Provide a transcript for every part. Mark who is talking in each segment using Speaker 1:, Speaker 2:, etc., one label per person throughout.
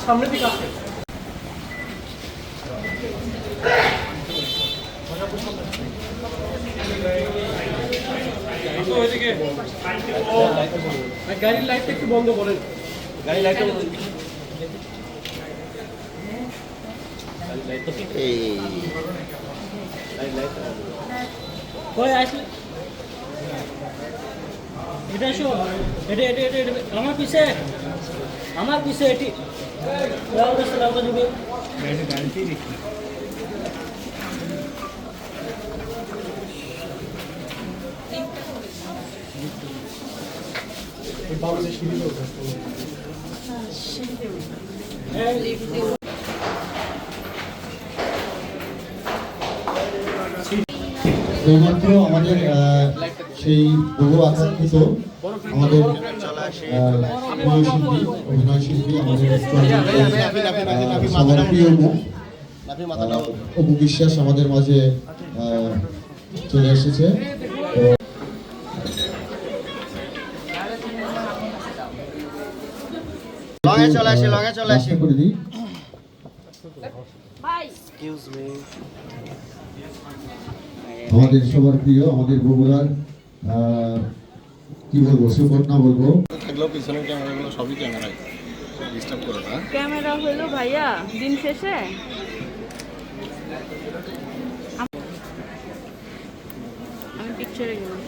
Speaker 1: সামনের দিকে আসে। গাড়ির লাইটটা একটু বন্ধ করেন। গাড়ির লাইটটা এটা আমার পিছে এটি
Speaker 2: এইমাত্র আমাদের সেই বহু আকাঙ্ক্ষিত আমাদের অভিনয় শিল্পী আমাদের সবার প্রিয় অপু বিশ্বাস আমাদের মাঝে চলে এসেছে। আমাদের সবার প্রিয় আমাদের বগুড়ার কি বলবো সুকন্যা বলবো
Speaker 3: থাকলেও পিছনের ক্যামেরাগুলো সবই ক্যামেরায় ডিস্টার্ব করে না।
Speaker 4: ক্যামেরা হলো ভাইয়া দিন শেষে আমি পিকচারে গেলাম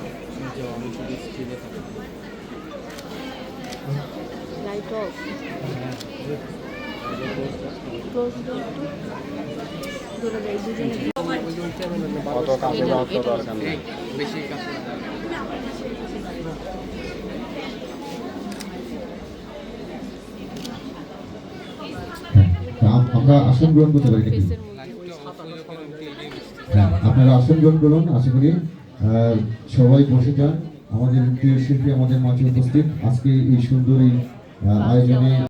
Speaker 4: লাইট অফ ক্লোজ দূরে যাই দুজনে
Speaker 3: অত কাছে যাওয়ার তো দরকার নেই।
Speaker 1: বেশি কাছে
Speaker 2: আমরা আসন গ্রহণ করতে পারি। আপনারা আসন গ্রহণ করুন। আশা করি সবাই বসে যান। আমাদের প্রিয় শিল্পী আমাদের মাঝে উপস্থিত আজকে এই সুন্দর এই আয়োজনে।